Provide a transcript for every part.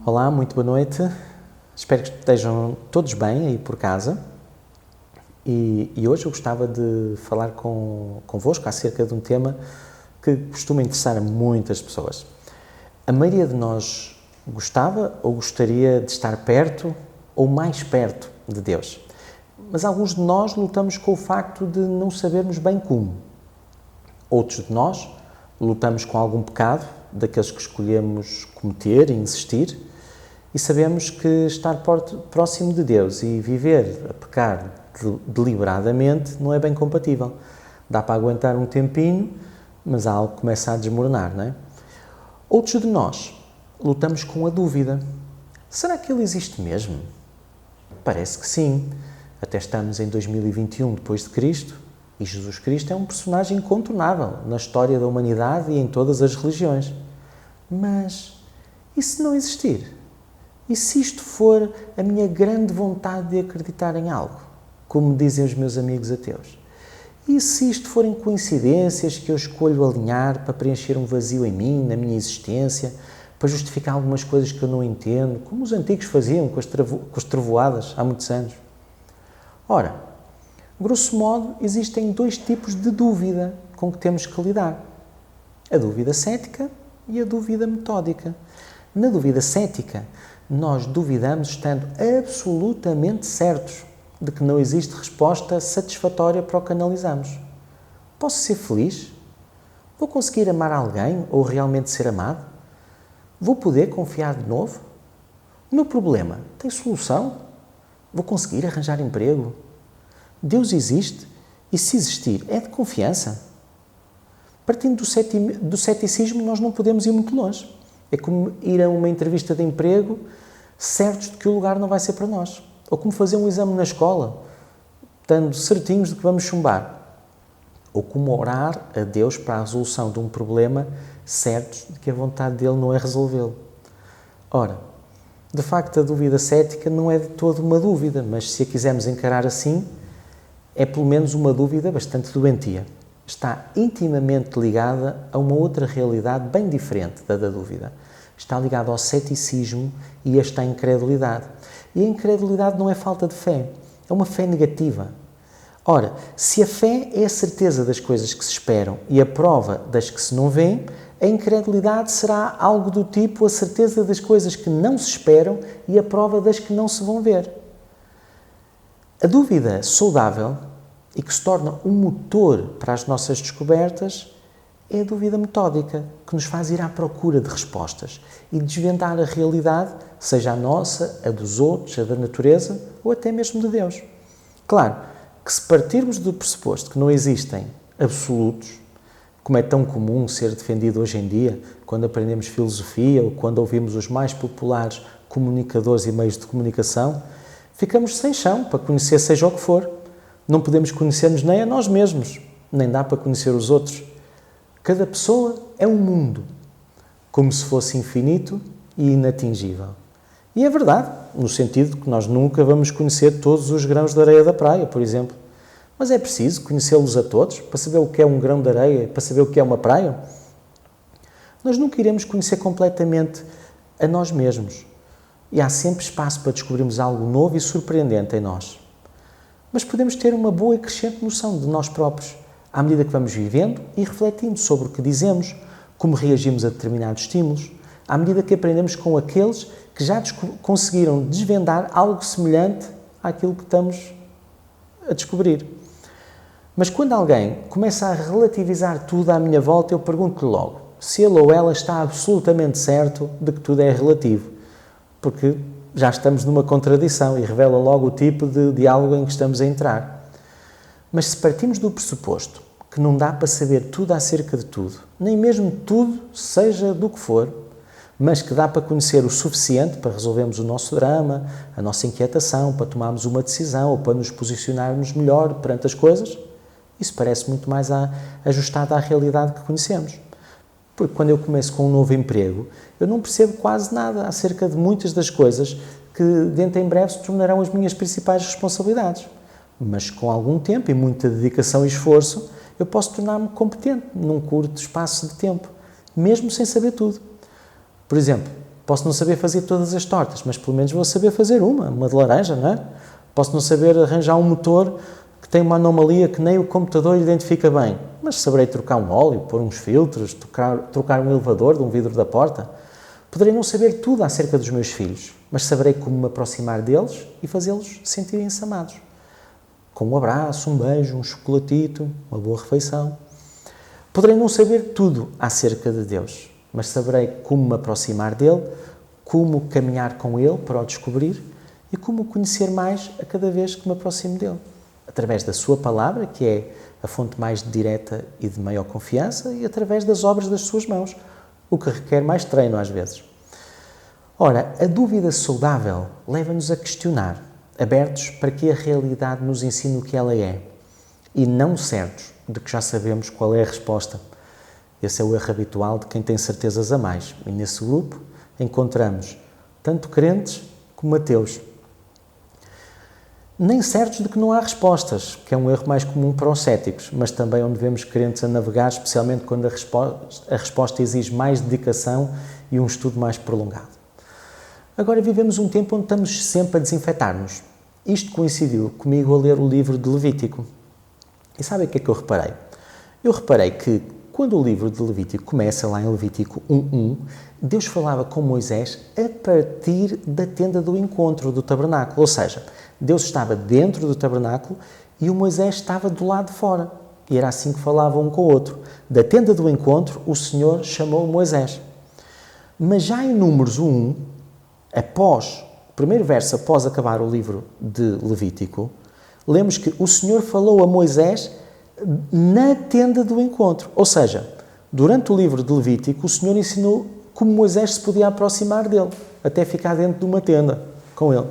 Olá, muito boa noite. Espero que estejam todos bem aí por casa. E hoje eu gostava de falar convosco acerca de um tema que costuma interessar a muitas pessoas. A maioria de nós gostava ou gostaria de estar perto ou mais perto de Deus. Mas alguns de nós lutamos com o facto de não sabermos bem como. Outros de nós lutamos com algum pecado, daqueles que escolhemos cometer e insistir, e sabemos que estar próximo de Deus e viver a pecar deliberadamente não é bem compatível. Dá para aguentar um tempinho, mas algo começa a desmoronar, não é? Outros de nós lutamos com a dúvida. Será que Ele existe mesmo? Parece que sim. Até estamos em 2021 depois de Cristo e Jesus Cristo é um personagem incontornável na história da humanidade e em todas as religiões. Mas e se não existir? E se isto for a minha grande vontade de acreditar em algo, como dizem os meus amigos ateus? E se isto forem coincidências que eu escolho alinhar para preencher um vazio em mim, na minha existência, para justificar algumas coisas que eu não entendo, como os antigos faziam com as trevoadas há muitos anos? Ora, grosso modo, existem dois tipos de dúvida com que temos que lidar. A dúvida cética e a dúvida metódica. Na dúvida cética, nós duvidamos estando absolutamente certos de que não existe resposta satisfatória para o que analisamos. Posso ser feliz? Vou conseguir amar alguém ou realmente ser amado? Vou poder confiar de novo? O meu problema tem solução? Vou conseguir arranjar emprego? Deus existe? E se existir, é de confiança? Partindo do ceticismo, nós não podemos ir muito longe. É como ir a uma entrevista de emprego certos de que o lugar não vai ser para nós. Ou como fazer um exame na escola, estando certinhos de que vamos chumbar. Ou como orar a Deus para a resolução de um problema certos de que a vontade dele não é resolvê-lo. Ora, de facto, a dúvida cética não é de todo uma dúvida, mas se a quisermos encarar assim, é pelo menos uma dúvida bastante doentia. Está intimamente ligada a uma outra realidade bem diferente da dúvida. Está ligada ao ceticismo e esta à incredulidade. E a incredulidade não é falta de fé, é uma fé negativa. Ora, se a fé é a certeza das coisas que se esperam e a prova das que se não vêem, a incredulidade será algo do tipo a certeza das coisas que não se esperam e a prova das que não se vão ver. A dúvida saudável e que se torna um motor para as nossas descobertas é a dúvida metódica, que nos faz ir à procura de respostas e desvendar a realidade, seja a nossa, a dos outros, a da natureza ou até mesmo de Deus. Claro que se partirmos do pressuposto que não existem absolutos, como é tão comum ser defendido hoje em dia, quando aprendemos filosofia ou quando ouvimos os mais populares comunicadores e meios de comunicação, ficamos sem chão para conhecer seja o que for. Não podemos conhecer-nos nem a nós mesmos, nem dá para conhecer os outros. Cada pessoa é um mundo, como se fosse infinito e inatingível. E é verdade, no sentido que nós nunca vamos conhecer todos os grãos de areia da praia, por exemplo. Mas é preciso conhecê-los a todos para saber o que é um grão de areia, para saber o que é uma praia? Nós nunca iremos conhecer completamente a nós mesmos. E há sempre espaço para descobrirmos algo novo e surpreendente em nós. Mas podemos ter uma boa e crescente noção de nós próprios, à medida que vamos vivendo e refletindo sobre o que dizemos, como reagimos a determinados estímulos, à medida que aprendemos com aqueles que já conseguiram desvendar algo semelhante àquilo que estamos a descobrir. Mas quando alguém começa a relativizar tudo à minha volta, eu pergunto-lhe logo se ele ou ela está absolutamente certo de que tudo é relativo, porque já estamos numa contradição e revela logo o tipo de diálogo em que estamos a entrar. Mas se partimos do pressuposto que não dá para saber tudo acerca de tudo, nem mesmo tudo, seja do que for, mas que dá para conhecer o suficiente para resolvermos o nosso drama, a nossa inquietação, para tomarmos uma decisão ou para nos posicionarmos melhor perante as coisas, isso parece muito mais ajustado à realidade que conhecemos. Porque quando eu começo com um novo emprego, eu não percebo quase nada acerca de muitas das coisas que dentro em breve se tornarão as minhas principais responsabilidades. Mas com algum tempo e muita dedicação e esforço, eu posso tornar-me competente num curto espaço de tempo, mesmo sem saber tudo. Por exemplo, Posso não saber fazer todas as tortas, mas pelo menos vou saber fazer uma de laranja, não é? Posso não saber arranjar um motor que tem uma anomalia que nem o computador identifica bem, mas saberei trocar um óleo, pôr uns filtros, trocar um elevador de um vidro da porta. Poderei não saber tudo acerca dos meus filhos, mas saberei como me aproximar deles e fazê-los sentirem-se amados. Com um abraço, um beijo, um chocolatito, uma boa refeição. Poderei não saber tudo acerca de Deus, mas saberei como me aproximar dele, como caminhar com ele para o descobrir e como o conhecer mais a cada vez que me aproximo dele. Através da sua palavra, que é a fonte mais direta e de maior confiança, e através das obras das suas mãos, o que requer mais treino às vezes. Ora, a dúvida saudável leva-nos a questionar, abertos para que a realidade nos ensine o que ela é, e não certos de que já sabemos qual é a resposta. Esse é o erro habitual de quem tem certezas a mais, e nesse grupo encontramos tanto crentes como ateus. Nem certos de que não há respostas, que é um erro mais comum para os céticos, mas também onde vemos crentes a navegar, especialmente quando a resposta exige mais dedicação e um estudo mais prolongado. Agora vivemos um tempo onde estamos sempre a desinfetar-nos. Isto coincidiu comigo a ler o livro de Levítico. E sabem o que é que eu reparei? Eu reparei que quando o livro de Levítico começa, lá em Levítico 1:1, Deus falava com Moisés a partir da tenda do encontro, do tabernáculo. Ou seja, Deus estava dentro do tabernáculo e o Moisés estava do lado de fora. E era assim que falavam um com o outro. Da tenda do encontro, o Senhor chamou Moisés. Mas já em Números 1, o primeiro verso após acabar o livro de Levítico, lemos que o Senhor falou a Moisés na tenda do encontro. Ou seja, durante o livro de Levítico, o Senhor ensinou como Moisés se podia aproximar dele, até ficar dentro de uma tenda com ele.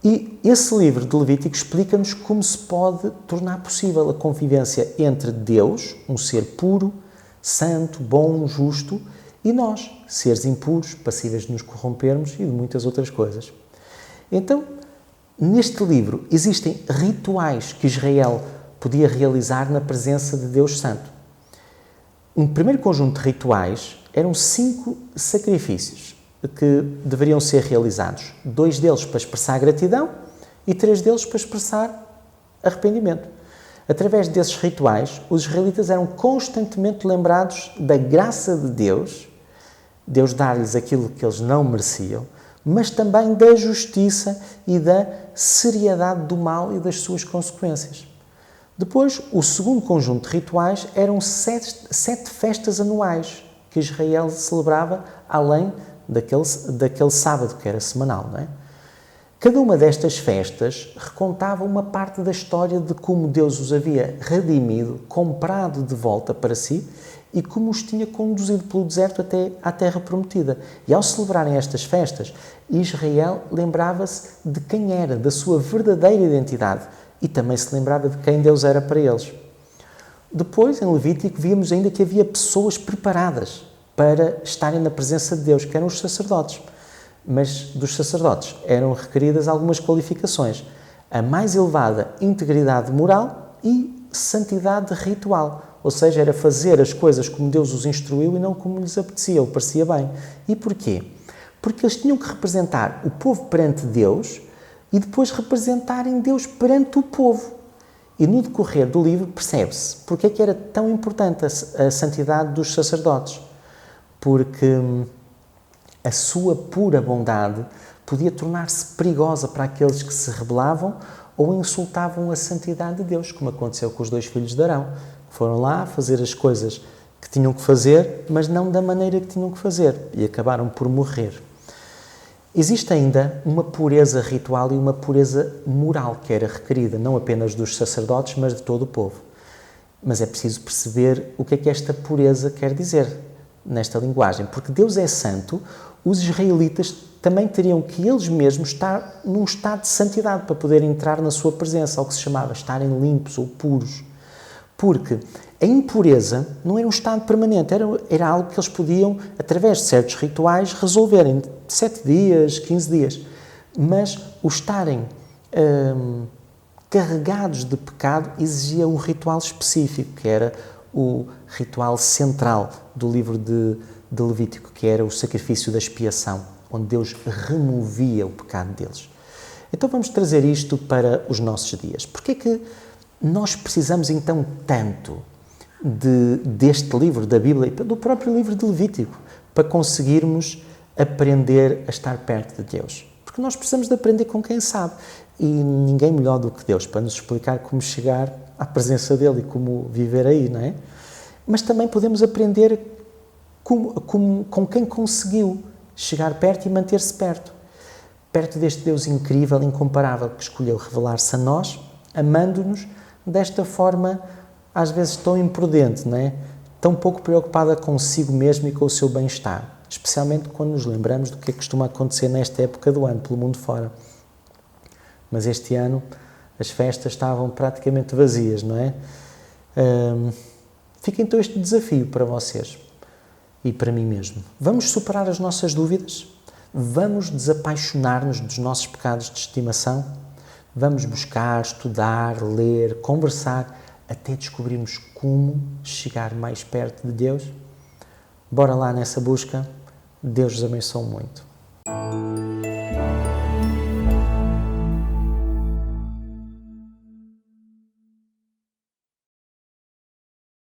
E esse livro de Levítico explica-nos como se pode tornar possível a convivência entre Deus, um ser puro, santo, bom, justo, e nós, seres impuros, passíveis de nos corrompermos e de muitas outras coisas. Então, neste livro existem rituais que Israel podia realizar na presença de Deus Santo. Um primeiro conjunto de rituais eram 5 sacrifícios que deveriam ser realizados. 2 deles para expressar gratidão e 3 deles para expressar arrependimento. Através desses rituais, os israelitas eram constantemente lembrados da graça de Deus, Deus dar-lhes aquilo que eles não mereciam, mas também da justiça e da seriedade do mal e das suas consequências. Depois, o segundo conjunto de rituais eram 7 festas anuais que Israel celebrava além daquele sábado que era semanal, não é? Cada uma destas festas recontava uma parte da história de como Deus os havia redimido, comprado de volta para si e como os tinha conduzido pelo deserto até à terra prometida. E ao celebrarem estas festas, Israel lembrava-se de quem era, da sua verdadeira identidade e também se lembrava de quem Deus era para eles. Depois, em Levítico, víamos ainda que havia pessoas preparadas para estarem na presença de Deus, que eram os sacerdotes. Mas dos sacerdotes eram requeridas algumas qualificações. A mais elevada integridade moral e santidade ritual. Ou seja, era fazer as coisas como Deus os instruiu e não como lhes apetecia ou parecia bem. E porquê? Porque eles tinham que representar o povo perante Deus e depois representarem Deus perante o povo. E no decorrer do livro percebe-se porque é que era tão importante a santidade dos sacerdotes. Porque a sua pura bondade podia tornar-se perigosa para aqueles que se rebelavam ou insultavam a santidade de Deus, como aconteceu com os 2 filhos de Arão. Foram lá fazer as coisas que tinham que fazer, mas não da maneira que tinham que fazer, e acabaram por morrer. Existe ainda uma pureza ritual e uma pureza moral que era requerida, não apenas dos sacerdotes, mas de todo o povo. Mas é preciso perceber o que é que esta pureza quer dizer nesta linguagem, porque Deus é santo, os israelitas também teriam que eles mesmos estar num estado de santidade para poderem entrar na sua presença, ao que se chamava estarem limpos ou puros. Porque a impureza não era um estado permanente, era algo que eles podiam, através de certos rituais, resolver em 7 dias, 15 dias. Mas o estarem carregados de pecado exigia um ritual específico, que era o ritual central do livro de de Levítico, que era o sacrifício da expiação, onde Deus removia o pecado deles. Então vamos trazer isto para os nossos dias. Porquê é que nós precisamos então tanto deste livro da Bíblia e do próprio livro de Levítico para conseguirmos aprender a estar perto de Deus? Porque nós precisamos de aprender com quem sabe. E ninguém melhor do que Deus para nos explicar como chegar à presença dele e como viver aí, não é? Mas também podemos aprender com quem conseguiu chegar perto e manter-se perto deste Deus incrível, incomparável, que escolheu revelar-se a nós, amando-nos desta forma, às vezes tão imprudente, não é? Tão pouco preocupada consigo mesmo e com o seu bem-estar, especialmente quando nos lembramos do que costuma acontecer nesta época do ano, pelo mundo fora. Mas este ano as festas estavam praticamente vazias, não é? Fica então este desafio para vocês e para mim mesmo. Vamos superar as nossas dúvidas? Vamos desapaixonar-nos dos nossos pecados de estimação? Vamos buscar, estudar, ler, conversar, até descobrirmos como chegar mais perto de Deus? Bora lá nessa busca. Deus os abençoe muito.